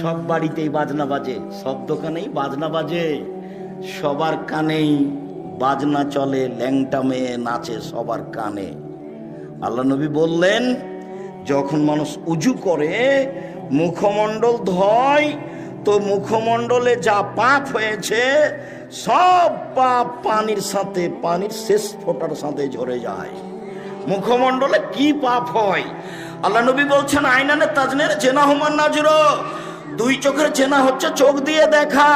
সব বাড়িতেই বাজনা বাজে, সব দোকানেই বাজনা বাজে, সবার কানেই বাজনা চলে, ল্যাংটা মেয়ে নাচে সবার কানে। আল্লাহ নবী বললেন, যখন মানুষ উজু করে মুখমণ্ডল ধয়, তো মুখমণ্ডলে যা পাপ হয়েছে সব পাপ পানির সাথে, পানির শেষ ফোঁটার সাথে ঝরে যায়। মুখমণ্ডলে কি পাপ হয়? আল্লাহ নবী বলছেন, আইনানে তাজনের জেনা হুমান নাজুরো, দুই চোখের জেনা হচ্ছে চোখ দিয়ে দেখা।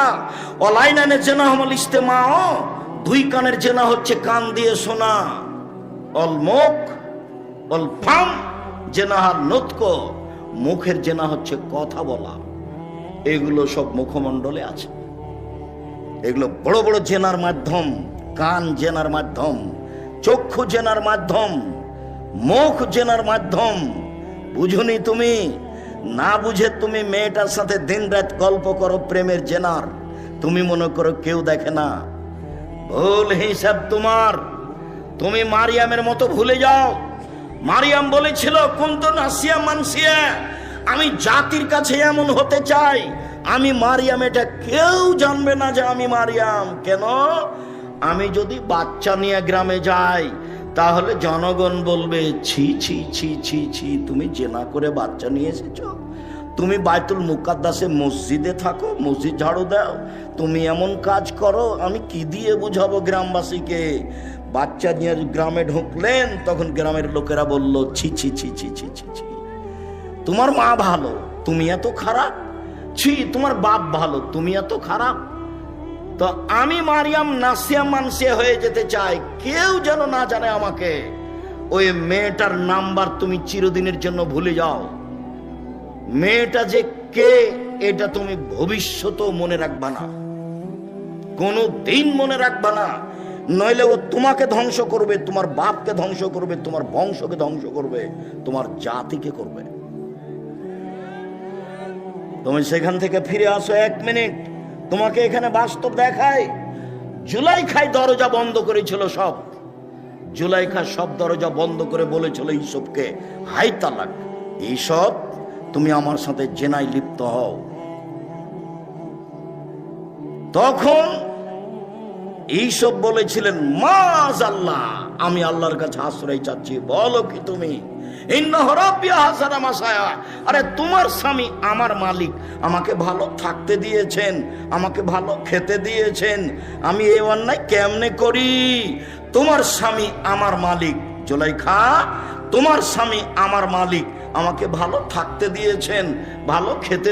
অলাইনানে জেনা হুমাল ইস্তেমাও, দুই কানের জেনা হচ্ছে কান দিয়ে শোনা। অল মুখ অল ফাম জেনাহার নতক, মুখের জেনা হচ্ছে কথা বলা। এগুলো সব মুখমণ্ডলে আছে। এগুলো বড় বড় জেনার মাধ্যম, কান জেনার মাধ্যম, চক্ষু জেনার মাধ্যম, মুখ জেনার মাধ্যম। বুঝুনি তুমি? না বুঝে তুমি মেয়েটার সাথে দিন রাত গল্প করো প্রেমের জেনার, তুমি মনে করো কেউ দেখে না। ভুল হিসাব তোমার। তুমি মারিয়ামের মতো ভুলে যাও। মারিয়াম বলেছিল, কুনতু নাসিয়া মানসিয়া, আমি জাতির কাছে এমন হতে চাই, আমি মারিয়াম, এটা কেউ জানবে না যে আমি মারিয়াম। কেন? আমি যদি বাচ্চা নিয়ে গ্রামে যাই, তাহলে জনগণ বলবে, ছি ছি ছি ছি ছি, তুমি জেনা করে বাচ্চা নিয়ে এসেছো। তুমি বাইতুল মুকাদ্দাসে মসজিদে থাকো, মসজিদ ঝাড়ু দাও, তুমি এমন কাজ করো, আমি কি দিয়ে বুঝাবো গ্রামবাসীকে? বাচ্চা নিয়ে গ্রামে ঢুকলেন, তখন গ্রামের লোকেরা বলল, ছি ছি ছি ছি ছি ছি ছি, তোমার মা ভালো, তুমি এত খারাপ। ছি, তোমার বাপ ভালো, তুমি এত খারাপ। তো আমি মারিয়াম নাসিয়া মানসিয়া হয়ে যেতে চাই, কেউ যেন না জানে আমাকে। ওই মেয়েটার নাম্বার তুমি চিরদিনের জন্য ভুলে যাও। মেয়েটা যে কে, এটা তুমি ভবিষ্যতেও মনে রাখবা না, কোনো দিন মনে রাখবা না। নইলে ও তোমাকে ধ্বংস করবে, তোমার বাপকে ধ্বংস করবে, তোমার বংশকে ধ্বংস করবে, তোমার জাতিকে করবে। তুমি সেখান থেকে ফিরে আসো 1 মিনিট, তোমাকে এখানে বাস্তব দেখায়। জুলাইখায় দরজা বন্ধ করেছিল সব। জুলাইখা সব দরজা বন্ধ করে বলেছিল ইউসুফকে, হাই তালাক, এইসব তুমি আমার সাথে জেনায় লিপ্ত হও। তখন এইসব বলেছিলেন, মাযাল্লাহ, আমি আল্লাহর কাছে আশ্রয় চাচ্ছি। বলো কি তুমি? আরে তোমার স্বামী আমার মালিক, আমাকে ভালো থাকতে দিয়েছেন, আমাকে ভালো খেতে দিয়েছেন, আমি এই অন্যায় কেমনে করি? তোমার স্বামী আমার মালিক। জুলাইখা, তোমার স্বামী আমার মালিক, আমাকে ভালো থাকতে দিয়েছেন, ভালো খেতে